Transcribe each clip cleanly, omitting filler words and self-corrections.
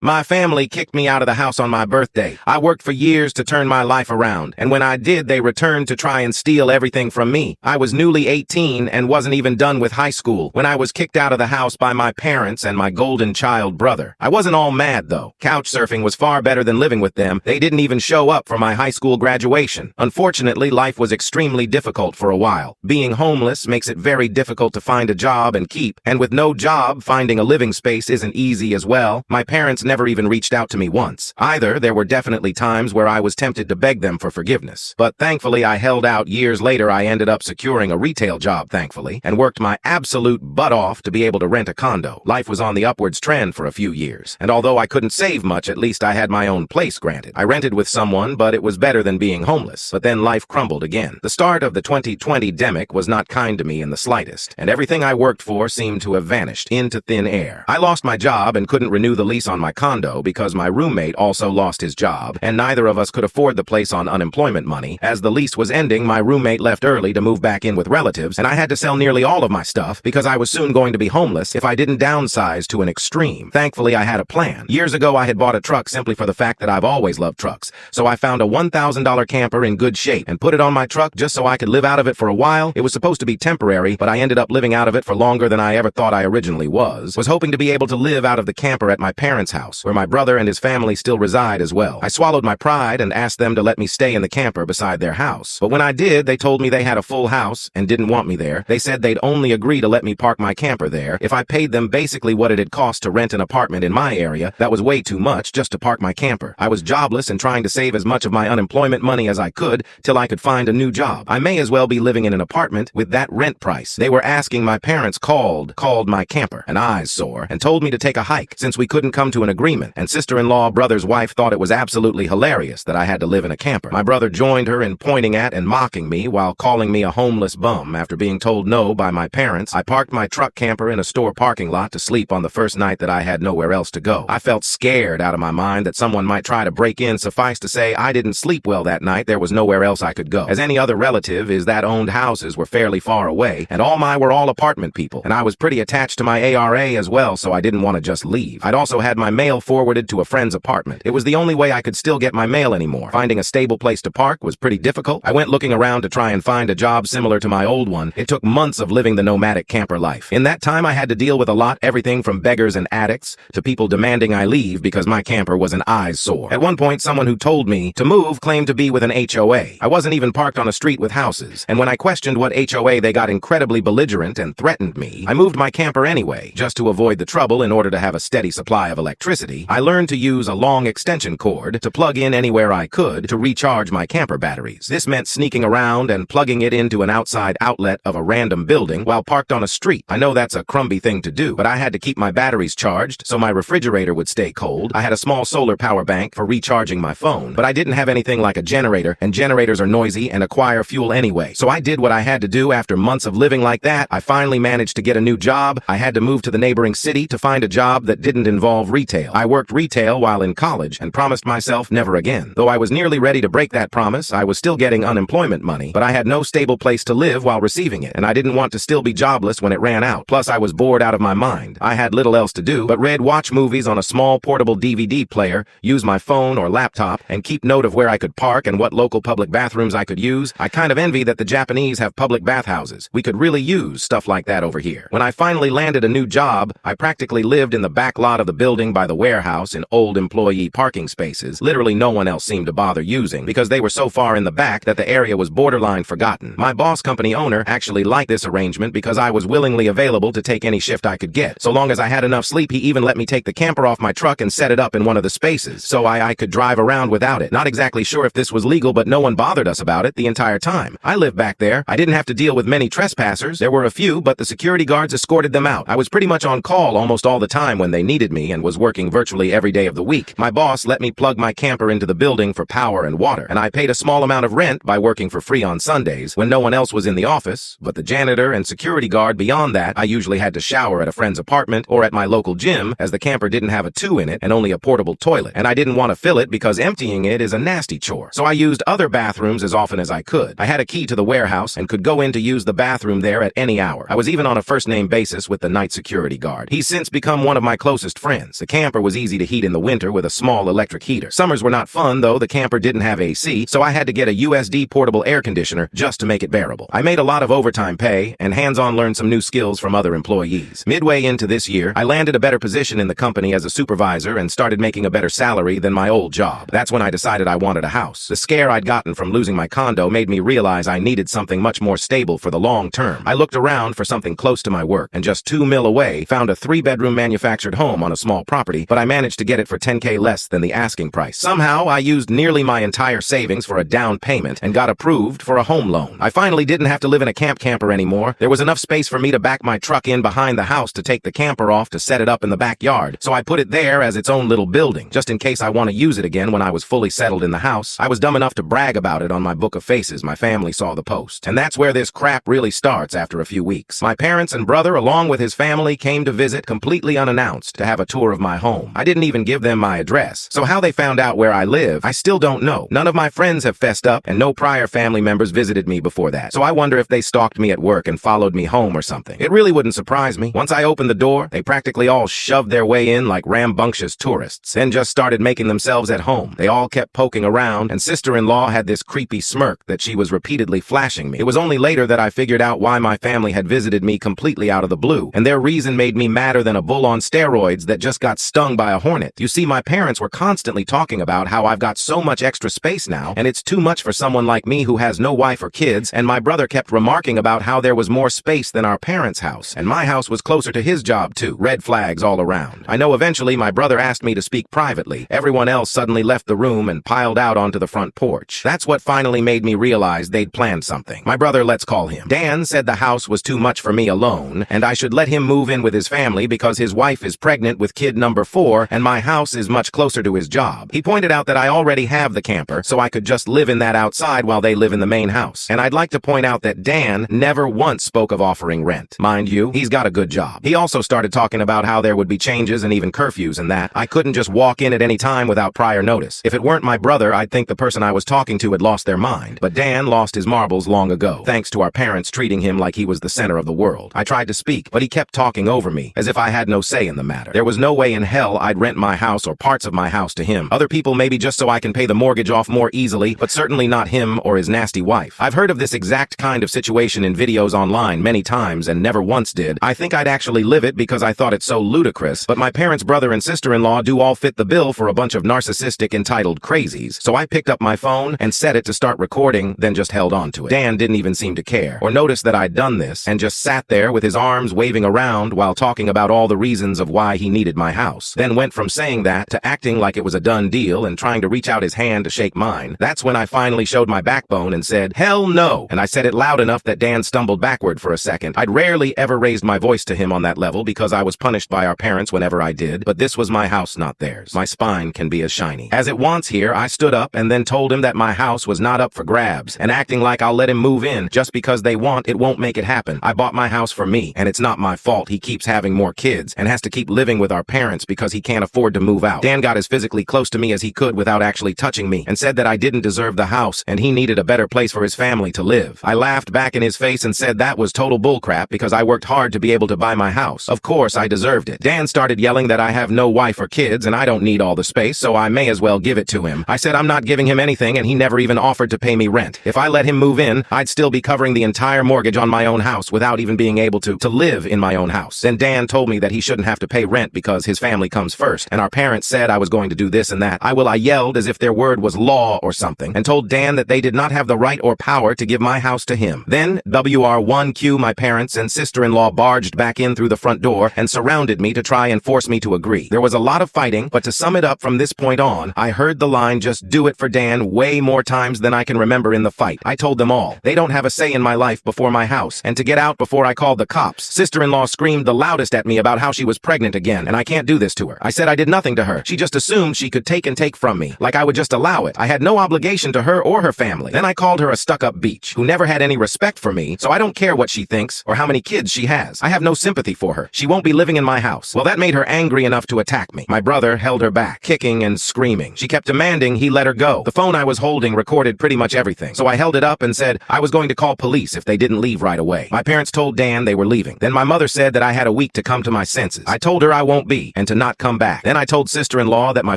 My family kicked me out of the house on my birthday. I worked for years to turn my life around, and when I did, they returned to try and steal everything from me. I was newly 18 and wasn't even done with high school when I was kicked out of the house by my parents and my golden child brother. I wasn't all mad, though. Couch surfing was far better than living with them. They didn't even show up for my high school graduation. Unfortunately, life was extremely difficult for a while. Being homeless makes it very difficult to find a job and keep, and with no job, finding a living space isn't easy as well. My parents never even reached out to me once. Either there were definitely times where I was tempted to beg them for forgiveness. But thankfully I held out. Years later I ended up securing a retail job, thankfully, and worked my absolute butt off to be able to rent a condo. Life was on the upwards trend for a few years, and although I couldn't save much, at least I had my own place granted. I rented with someone, but it was better than being homeless. But then life crumbled again. The start of the 2020-demic was not kind to me in the slightest, and everything I worked for seemed to have vanished into thin air. I lost my job and couldn't renew the lease on my condo because my roommate also lost his job, and neither of us could afford the place on unemployment money. As the lease was ending, my roommate left early to move back in with relatives, and I had to sell nearly all of my stuff because I was soon going to be homeless if I didn't downsize to an extreme. Thankfully, I had a plan. Years ago, I had bought a truck simply for the fact that I've always loved trucks, so I found a $1,000 camper in good shape and put it on my truck just so I could live out of it for a while. It was supposed to be temporary, but I ended up living out of it for longer than I ever thought I originally was hoping to be able to live out of the camper at my parents' house, where my brother and his family still reside as well. I swallowed my pride and asked them to let me stay in the camper beside their house. But when I did, they told me they had a full house and didn't want me there. They said they'd only agree to let me park my camper there if I paid them basically what it had cost to rent an apartment in my area. That was way too much just to park my camper. I was jobless and trying to save as much of my unemployment money as I could till I could find a new job. I may as well be living in an apartment with that rent price. They were asking my parents called my camper, and eyes sore, and told me to take a hike since we couldn't come to an agreement, and sister-in-law brother's wife thought it was absolutely hilarious that I had to live in a camper. My brother joined her in pointing at and mocking me while calling me a homeless bum. After being told no by my parents, I parked my truck camper in a store parking lot to sleep on the first night that I had nowhere else to go. I felt scared out of my mind that someone might try to break in. Suffice to say, I didn't sleep well that night. There was nowhere else I could go. As any other relative is that owned houses were fairly far away, and were all apartment people, and I was pretty attached to my ARA as well, so I didn't want to just leave. I'd also had my mail forwarded to a friend's apartment. It was the only way I could still get my mail anymore. Finding a stable place to park was pretty difficult. I went looking around to try and find a job similar to my old one. It took months of living the nomadic camper life. In that time, I had to deal with a lot, everything from beggars and addicts to people demanding I leave because my camper was an eyesore. At one point, someone who told me to move claimed to be with an HOA. I wasn't even parked on a street with houses, and when I questioned what HOA, they got incredibly belligerent and threatened me. I moved my camper anyway, just to avoid the trouble. In order to have a steady supply of electricity, I learned to use a long extension cord to plug in anywhere I could to recharge my camper batteries. This meant sneaking around and plugging it into an outside outlet of a random building while parked on a street. I know that's a crumby thing to do, but I had to keep my batteries charged so my refrigerator would stay cold. I had a small solar power bank for recharging my phone, but I didn't have anything like a generator, and generators are noisy and acquire fuel anyway. So I did what I had to do. After months of living like that, I finally managed to get a new job. I had to move to the neighboring city to find a job that didn't involve retail. I worked retail while in college and promised myself never again. Though I was nearly ready to break that promise, I was still getting unemployment money, but I had no stable place to live while receiving it, and I didn't want to still be jobless when it ran out. Plus, I was bored out of my mind. I had little else to do but watch movies on a small portable DVD player, use my phone or laptop, and keep note of where I could park and what local public bathrooms I could use. I kind of envy that the Japanese have public bathhouses. We could really use stuff like that over here. When I finally landed a new job, I practically lived in the back lot of the building by the warehouse in old employee parking spaces. Literally no one else seemed to bother using because they were so far in the back that the area was borderline forgotten. My boss company owner actually liked this arrangement because I was willingly available to take any shift I could get. So long as I had enough sleep, he even let me take the camper off my truck and set it up in one of the spaces so I could drive around without it. Not exactly sure if this was legal, but no one bothered us about it the entire time. I lived back there. I didn't have to deal with many trespassers. There were a few, but the security guards escorted them out. I was pretty much on call almost all the time when they needed me and was working virtually every day of the week. My boss let me plug my camper into the building for power and water, and I paid a small amount of rent by working for free on Sundays when no one else was in the office but the janitor and security guard. Beyond that, I usually had to shower at a friend's apartment or at my local gym, as the camper didn't have a 2 in it and only a portable toilet, and I didn't want to fill it because emptying it is a nasty chore. So I used other bathrooms as often as I could. I had a key to the warehouse and could go in to use the bathroom there at any hour. I was even on a first-name basis with the night security guard. He's since become one of my closest friends. The camper camper was easy to heat in the winter with a small electric heater. Summers were not fun though, the camper didn't have AC, so I had to get a USD portable air conditioner just to make it bearable. I made a lot of overtime pay and hands-on learned some new skills from other employees. Midway into this year, I landed a better position in the company as a supervisor and started making a better salary than my old job. That's when I decided I wanted a house. The scare I'd gotten from losing my condo made me realize I needed something much more stable for the long term. I looked around for something close to my work and just 2 mil away found a 3-bedroom manufactured home on a small property, but I managed to get it for $10K less than the asking price. Somehow, I used nearly my entire savings for a down payment and got approved for a home loan. I finally didn't have to live in a camper anymore. There was enough space for me to back my truck in behind the house to take the camper off to set it up in the backyard, so I put it there as its own little building, just in case I want to use it again when I was fully settled in the house. I was dumb enough to brag about it on my book of faces. My family saw the post. And that's where this crap really starts after a few weeks. My parents and brother, along with his family, came to visit completely unannounced to have a tour of my home. I didn't even give them my address, so how they found out where I live, I still don't know. None of my friends have fessed up, and no prior family members visited me before that, so I wonder if they stalked me at work and followed me home or something. It really wouldn't surprise me. Once I opened the door, they practically all shoved their way in like rambunctious tourists, and just started making themselves at home. They all kept poking around, and sister-in-law had this creepy smirk that she was repeatedly flashing me. It was only later that I figured out why my family had visited me completely out of the blue, and their reason made me madder than a bull on steroids that just got stung by a hornet. You see, my parents were constantly talking about how I've got so much extra space now, and it's too much for someone like me who has no wife or kids, and my brother kept remarking about how there was more space than our parents' house, and my house was closer to his job too. Red flags all around. I know eventually my brother asked me to speak privately. Everyone else suddenly left the room and piled out onto the front porch. That's what finally made me realize they'd planned something. My brother, let's call him Dan, said the house was too much for me alone, and I should let him move in with his family because his wife is pregnant with kid number 4, and my house is much closer to his job. He pointed out that I already have the camper, so I could just live in that outside while they live in the main house. And I'd like to point out that Dan never once spoke of offering rent. Mind you, he's got a good job. He also started talking about how there would be changes and even curfews and that I couldn't just walk in at any time without prior notice. If it weren't my brother, I'd think the person I was talking to had lost their mind. But Dan lost his marbles long ago, thanks to our parents treating him like he was the center of the world. I tried to speak, but he kept talking over me, as if I had no say in the matter. There was no way in hell I'd rent my house or parts of my house to him. Other people maybe just so I can pay the mortgage off more easily, but certainly not him or his nasty wife. I've heard of this exact kind of situation in videos online many times and never once did. I think I'd actually live it because I thought it so ludicrous, but my parents' brother and sister-in-law do all fit the bill for a bunch of narcissistic entitled crazies, so I picked up my phone and set it to start recording, then just held on to it. Dan didn't even seem to care or notice that I'd done this and just sat there with his arms waving around while talking about all the reasons of why he needed my house, then went from saying that to acting like it was a done deal and trying to reach out his hand to shake mine. That's when I finally showed my backbone and said, "Hell no!" And I said it loud enough that Dan stumbled backward for a second. I'd rarely ever raised my voice to him on that level because I was punished by our parents whenever I did, but this was my house, not theirs. My spine can be as shiny as it wants here. I stood up and then told him that my house was not up for grabs, and acting like I'll let him move in just because they want it won't make it happen. I bought my house for me, and it's not my fault he keeps having more kids and has to keep living with our parents because he can't afford to move out. Dan got as physically close to me as he could without actually touching me and said that I didn't deserve the house and he needed a better place for his family to live. I laughed back in his face and said that was total bullcrap because I worked hard to be able to buy my house. Of course I deserved it. Dan started yelling that I have no wife or kids and I don't need all the space, so I may as well give it to him. I said I'm not giving him anything and he never even offered to pay me rent. If I let him move in, I'd still be covering the entire mortgage on my own house without even being able to live in my own house. Then Dan told me that he shouldn't have to pay rent because his family comes first, and our parents said I was going to do this and that. I yelled as if their word was law or something, and told Dan that they did not have the right or power to give my house to him. Then, WR1Q, my parents and sister-in-law barged back in through the front door and surrounded me to try and force me to agree. There was a lot of fighting, but to sum it up from this point on, I heard the line "just do it for Dan" way more times than I can remember in the fight. I told them all, they don't have a say in my life before my house, and to get out before I called the cops. Sister-in-law screamed the loudest at me about how she was pregnant again, and I can't do this to her. I said I did nothing to her. She just assumed she could take from me, like I would just allow it. I had no obligation to her or her family. Then I called her a stuck-up bitch who never had any respect for me, so I don't care what she thinks or how many kids she has. I have no sympathy for her. She won't be living in my house. Well, that made her angry enough to attack me. My brother held her back, kicking and screaming. She kept demanding he let her go. The phone I was holding recorded pretty much everything, so I held it up and said I was going to call police if they didn't leave right away. My parents told Dan they were leaving. Then my mother said that I had a week to come to my senses. I told her I won't be, and to not come back. Then I told sister-in-law that my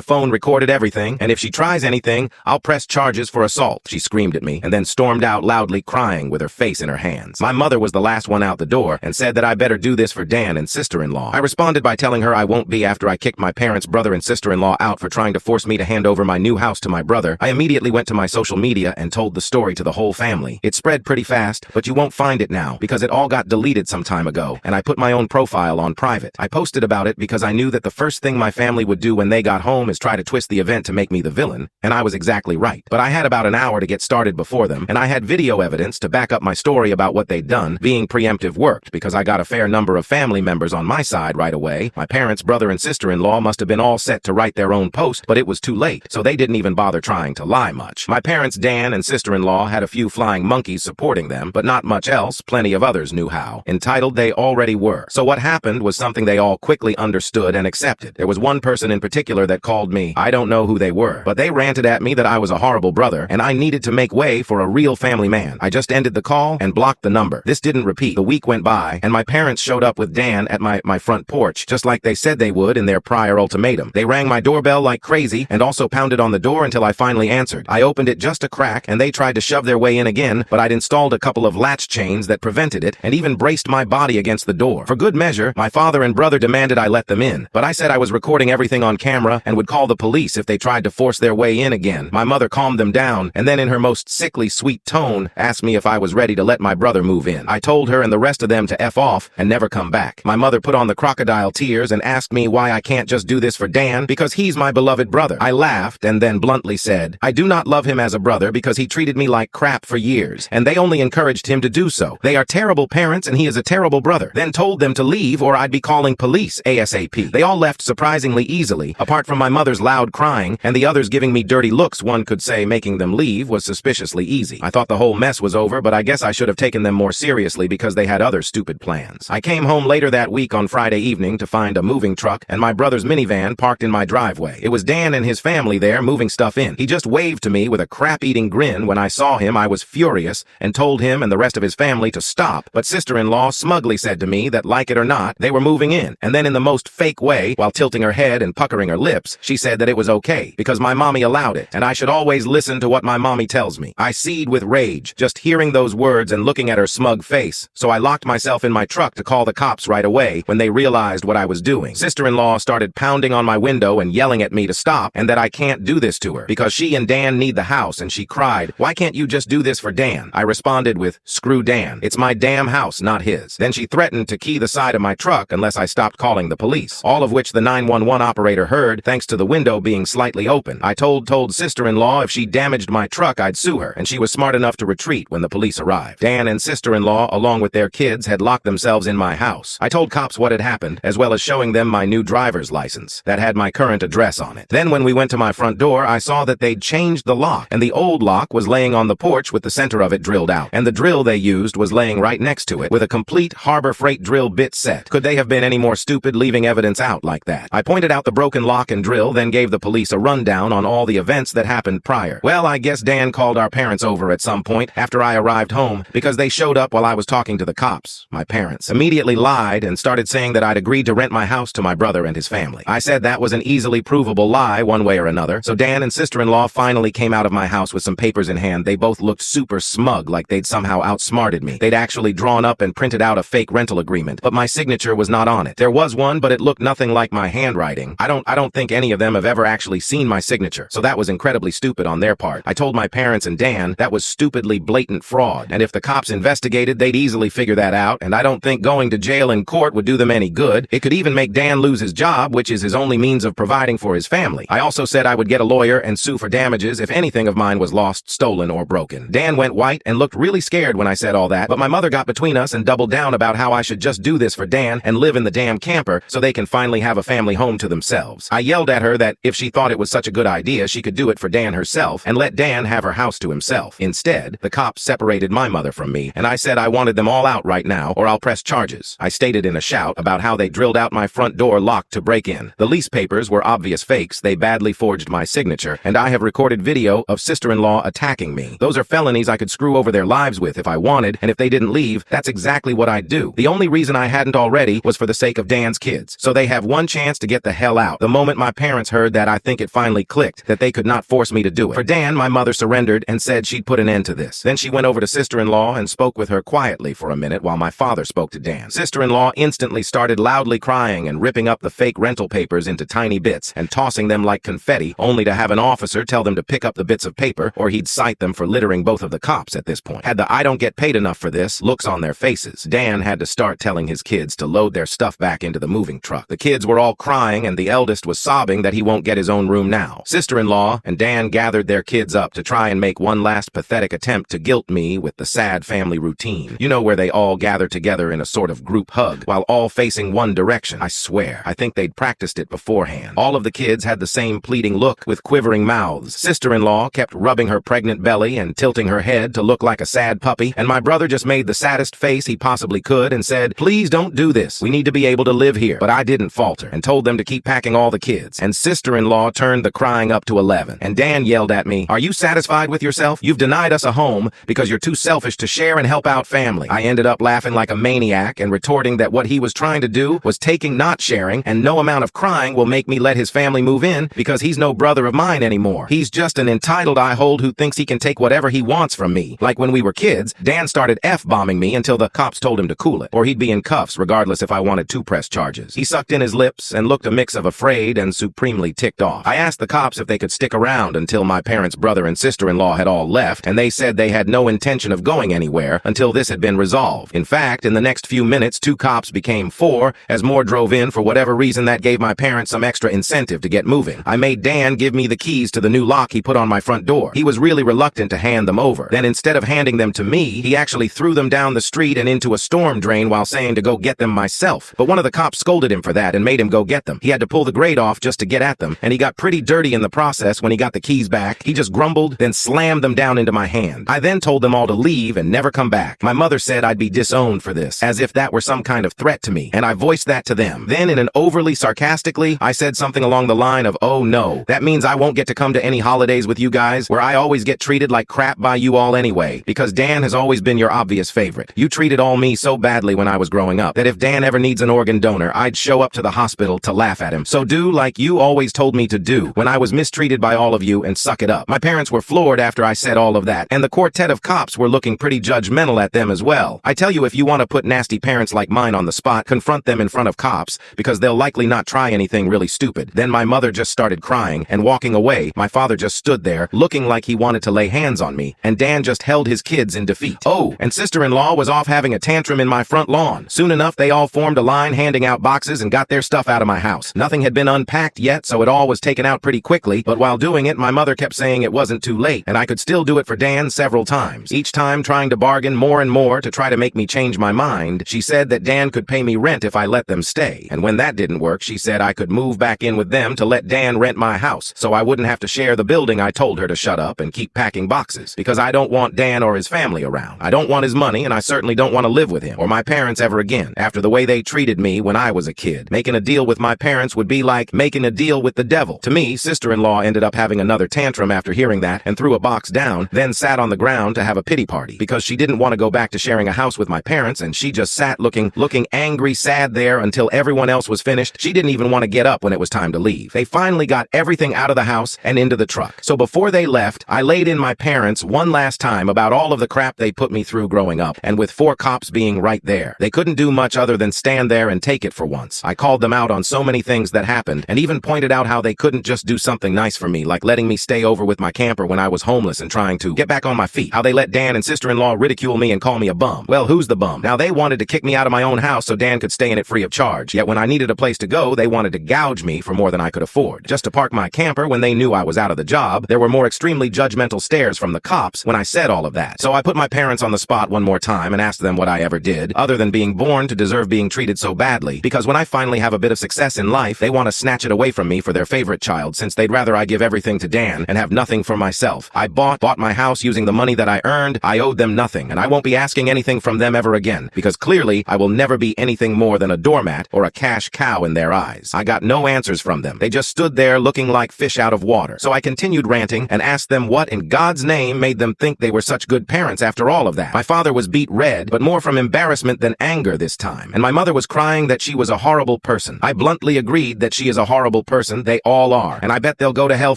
phone recorded everything, and if she tries anything, I'll press charges for assault. She screamed at me, and then stormed out loudly crying with her face in her hands. My mother was the last one out the door, and said that I better do this for Dan and sister-in-law. I responded by telling her I won't be after I kicked my parents' brother and sister-in-law out for trying to force me to hand over my new house to my brother. I immediately went to my social media and told the story to the whole family. It spread pretty fast, but you won't find it now, because it all got deleted some time ago, and I put my own profile on private. I posted about it because I knew that the first thing my family would do when they got home is try to twist the event to make me the villain, and I was exactly right. But I had about an hour to get started before them, and I had video evidence to back up my story about what they'd done. Being preemptive worked, because I got a fair number of family members on my side right away. My parents' brother and sister-in-law must have been all set to write their own post, but it was too late, so they didn't even bother trying to lie much. My parents, Dan and sister-in-law, had a few flying monkeys supporting them, but not much else. Plenty of others knew how. Entitled they already were. So what happened was something they all quickly understood and accepted. There was one person in particular that called me. I don't know who they were, but they ranted at me that I was a horrible brother, and I needed to make way for a real family man. I just ended the call and blocked the number. This didn't repeat. The week went by, and my parents showed up with Dan at my front porch, just like they said they would in their prior ultimatum. They rang my doorbell like crazy, and also pounded on the door until I finally answered. I opened it just a crack, and they tried to shove their way in again, but I'd installed a couple of latch chains that prevented it, and even braced my body against the door. For good measure, my father and brother demanded I let them in, but I said I was recording everything on camera and would call the police if they tried to force their way in again. My mother calmed them down, and then in her most sickly sweet tone, asked me if I was ready to let my brother move in. I told her and the rest of them to F off and never come back. My mother put on the crocodile tears and asked me why I can't just do this for Dan, because he's my beloved brother. I laughed and then bluntly said, I do not love him as a brother because he treated me like crap for years, and they only encouraged him to do so. They are terrible parents and he is a terrible brother. Then told them to leave or I'd be calling police ASAP. They all left surprisingly easily, apart from my mother's loud crying and the others giving me dirty looks. One could say making them leave was suspiciously easy. I thought the whole mess was over, but I guess I should have taken them more seriously because they had other stupid plans. I came home later that week on Friday evening to find a moving truck and my brother's minivan parked in my driveway. It was Dan and his family there moving stuff in. He just waved to me with a crap-eating grin. When I saw him, I was furious and told him and the rest of his family to stop, but sister-in-law smugly said to me that, like it or not, they were moving in, and then in the most fake way, while tilting her head and puckering her lips, she said that it was okay because my mommy allowed it, and I should always listen to what my mommy tells me. I seethed with rage, just hearing those words and looking at her smug face, so I locked myself in my truck to call the cops right away when they realized what I was doing. Sister-in-law started pounding on my window and yelling at me to stop and that I can't do this to her because she and Dan need the house, and she cried, why can't you just do this for Dan? I responded with, screw Dan. It's my damn house, not his. Then she threatened to key the side of my truck unless I stopped calling the police, all of which the 911 operator heard thanks to the window being slightly open. I told sister-in-law if she damaged my truck, I'd sue her, and she was smart enough to retreat when the police arrived. Dan and sister-in-law, along with their kids, had locked themselves in my house. I told cops what had happened, as well as showing them my new driver's license that had my current address on it. Then when we went to my front door, I saw that they'd changed the lock, and the old lock was laying on the porch with the center of it drilled out, and the drill they used was laying right next to it with a complete Harbor Freight drill bit set. Could they have been any more stupid leaving evidence out like that? I pointed out the broken lock and drill, then gave the police a rundown on all the events that happened prior. Well, I guess Dan called our parents over at some point after I arrived home because they showed up while I was talking to the cops. My parents immediately lied and started saying that I'd agreed to rent my house to my brother and his family. I said that was an easily provable lie one way or another, so Dan and sister-in-law finally came out of my house with some papers in hand. They both looked super smug, like they'd somehow outsmarted me. They'd actually drawn up and printed out a fake rental agreement, but my signature was not on it. There was one, but it looked nothing like my handwriting. I don't think any of them have ever actually seen my signature, so that was incredibly stupid on their part. I told my parents and Dan that was stupidly blatant fraud, and if the cops investigated, they'd easily figure that out, and I don't think going to jail in court would do them any good. It could even make Dan lose his job, which is his only means of providing for his family. I also said I would get a lawyer and sue for damages if anything of mine was lost, stolen, or broken. Dan went white and looked really scared when I said all that, but my mother got between us and doubled down about how I should just do this for Dan and live in the damn camper so they can finally have a family home to themselves. I yelled at her that if she thought it was such a good idea, she could do it for Dan herself and let Dan have her house to himself. Instead, the cops separated my mother from me, and I said I wanted them all out right now or I'll press charges. I stated in a shout about how they drilled out my front door lock to break in. The lease papers were obvious fakes. They badly forged my signature, and I have recorded video of sister-in-law attacking me. Those are felonies I could screw over their lives with if I wanted, and if they didn't leave, that's exactly what I'd do. The only reason I hadn't already was for the sake of Dan's kids, so they have one chance to get the hell out. The moment my parents heard that, I think it finally clicked that they could not force me to do it. For Dan, my mother surrendered and said she'd put an end to this. Then she went over to sister-in-law and spoke with her quietly for a minute while my father spoke to Dan. Sister-in-law instantly started loudly crying and ripping up the fake rental papers into tiny bits and tossing them like confetti, only to have an officer tell them to pick up the bits of paper or he'd cite them for littering both of the cops at this point. Had the "I don't get paid enough for this" looks on their faces. Dan had to start telling his kids to load their stuff back into the moving truck. The kids were all crying and the eldest was sobbing that he won't get his own room now. Sister-in-law and Dan gathered their kids up to try and make one last pathetic attempt to guilt me with the sad family routine. You know, where they all gather together in a sort of group hug while all facing one direction. I swear, I think they'd practiced it beforehand. All of the kids had the same pleading look with quivering mouths. Sister-in-law kept rubbing her pregnant belly and tilting her head to look like a sad puppy, and my brother just made the saddest face he possibly could and said, "Please don't do this. We need to be able to live here." But I didn't falter and told them to keep packing all the kids. And sister-in-law turned the crying up to 11. And Dan yelled at me, "Are you satisfied with yourself? You've denied us a home because you're too selfish to share and help out family." I ended up laughing like a maniac and retorting that what he was trying to do was taking, not sharing, and no amount of crying will make me let his family move in because he's no brother of mine anymore. He's just an entitled eye-hold who thinks he can take whatever he wants from me. Like when we were kids, Dan started F-bombing me until the cops told him to cool it, or he'd be in cuffs regardless if I wanted to press charges. He sucked in his lips and looked a mix of afraid and supremely ticked off. I asked the cops if they could stick around until my parents' brother and sister-in-law had all left, and they said they had no intention of going anywhere until this had been resolved. In fact, in the next few minutes, 2 cops became 4 as more drove in. For whatever reason, that gave my parents some extra incentive to get moving. I made Dan give me the keys to the new lock he put on my front door. He was really reluctant to hand them over. Then instead of handing them to me, he actually threw them down the street and into a storm drain while saying to go get them myself. But one of the cops scolded him for that and made him go get them. He had to pull the grate off just to get at them, and he got pretty dirty in the process when he got the keys back. He just grumbled, then slammed them down into my hand. I then told them all to leave and never come back. My mother said I'd be disowned for this, as if that were some kind of threat to me, and I voiced that to them. Then in an overly sarcastically, I said something along the line of, "Oh no, that means I won't get to come to any holidays with you guys, where I always get treated like crap by you all anyway, because Dan has always been your obvious favorite. You treated all me so badly when I was growing up that if Dan ever needs an organ donor, I'd show up to the hospital to laugh at him. So do like you always told me to do when I was mistreated by all of you and suck it up." My parents were floored after I said all of that, and the quartet of cops were looking pretty judgmental at them as well. I tell you, if you want to put nasty parents like mine on the spot, confront them in front of cops, because they'll likely not try anything really stupid. Then my mother just started crying and walking away. My father just stood there, looking like he wanted to lay hands on me, and Dan just held his kids in defeat. Oh, and sister-in-law was off having a tantrum in my front lawn. Soon enough, they all formed a line handing out boxes and got their stuff out of my house. Nothing had been unpacked yet, so it all was taken out pretty quickly, but while doing it, my mother kept saying it wasn't too late, and I could still do it for Dan several times. Each time trying to bargain more and more to try to make me change my mind. She said that Dan could pay me rent if I let them stay, and when that didn't work, she said I could move back in with them to let Dan rent my house, so I wouldn't have to share the building. I told her to shut up and keep packing boxes, because I don't want Dan or his family around. I don't want his money, and I certainly don't want to live with him or my parents ever again, after the way they treated me when I was a kid. Making a deal with my parents would be like making a deal with the devil. To me, sister-in-law ended up having another tantrum after hearing that and threw a box down, then sat on the ground to have a pity party, because she didn't want to go back to sharing a house with my parents, and she just sat looking angry, sad there until everyone else was finished. She didn't even want to get up when it was time to leave. They finally got everything out of the house and into the truck. So before they left, I laid in my parents one last time about all of the crap they put me through growing up, and with 4 cops being right there, they couldn't do much other than stand there and take it for once. I called them out on so many things that happened, and even pointed out how they couldn't just do something nice for me, like letting me stay over with my camper when I was homeless and trying to get back on my feet. How they let Dan and sister-in-law ridicule me and call me a bum. Well, who's the bum? Now, they wanted to kick me out of my own house so Dan could stay in it free of charge, yet when I needed a place to go, they wanted to gouge me for more than I could afford. Just to park my camper when they knew I was out of the job, there were more extremely judgmental stares from the cops when I said all of that. So I put my parents on the spot one more time and asked them what I ever did, other than being born to deserve being treated so badly, because when I finally have a bit of success in life, they want to snatch it away from me for their favorite child, since they'd rather I give everything to Dan and have nothing for myself. I bought my house using the money that I earned. I owed them nothing, and I won't be asking anything from them ever again, because clearly I will never be anything more than a doormat or a cash cow in their eyes. I got no answers from them. They just stood there looking like fish out of water. So I continued ranting and asked them what in God's name made them think they were such good parents after all of that. My father was beet red, but more from embarrassment than anger this time, and my mother was crying that she was a horrible person. person. I bluntly agreed that she is a horrible person. They all are. And I bet they'll go to hell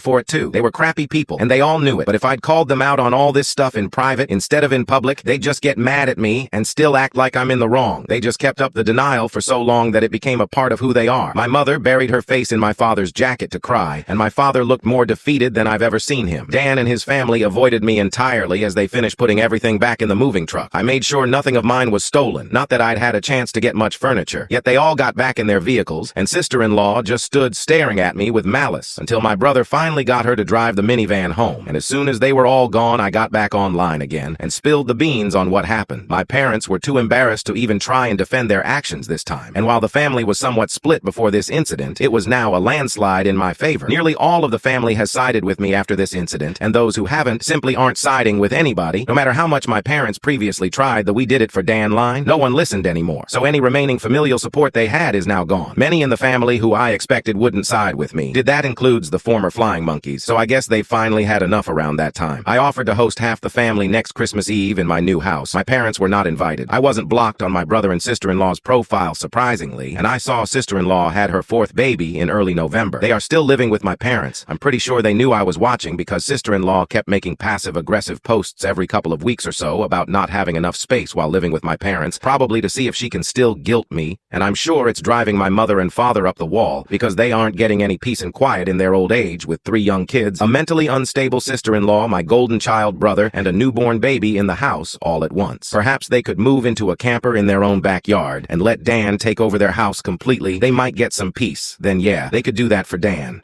for it too. They were crappy people, and they all knew it. But if I'd called them out on all this stuff in private instead of in public, they'd just get mad at me and still act like I'm in the wrong. They just kept up the denial for so long that it became a part of who they are. My mother buried her face in my father's jacket to cry, and my father looked more defeated than I've ever seen him. Dan and his family avoided me entirely as they finished putting everything back in the moving truck. I made sure nothing of mine was stolen, not that I'd had a chance to get much furniture. Yet they all got back in their vehicles, and sister-in-law just stood staring at me with malice until my brother finally got her to drive the minivan home. And as soon as they were all gone, I got back online again and spilled the beans on what happened. My parents were too embarrassed to even try and defend their actions this time. And while the family was somewhat split before this incident, it was now a landslide in my favor. Nearly all of the family has sided with me after this incident, and those who haven't simply aren't siding with anybody. No matter how much my parents previously tried the "we did it for Dan" line, no one listened anymore. So any remaining familial support they had is now gone. Many in the family who I expected wouldn't side with me did. That includes the former Flying Monkeys, so I guess they finally had enough around that time. I offered to host half the family next Christmas Eve in my new house. My parents were not invited. I wasn't blocked on my brother and sister-in-law's profile, surprisingly, and I saw sister-in-law had her fourth baby in early November. They are still living with my parents. I'm pretty sure they knew I was watching because sister-in-law kept making passive-aggressive posts every couple of weeks or so about not having enough space while living with my parents, probably to see if she can still guilt me, and I'm sure it's driving my mother and father up the wall because they aren't getting any peace and quiet in their old age with 3 young kids, a mentally unstable sister-in-law, my golden child brother, and a newborn baby in the house all at once. Perhaps they could move into a camper in their own backyard and let Dan take over their house completely. They might get some peace. Then yeah, they could do that for Dan.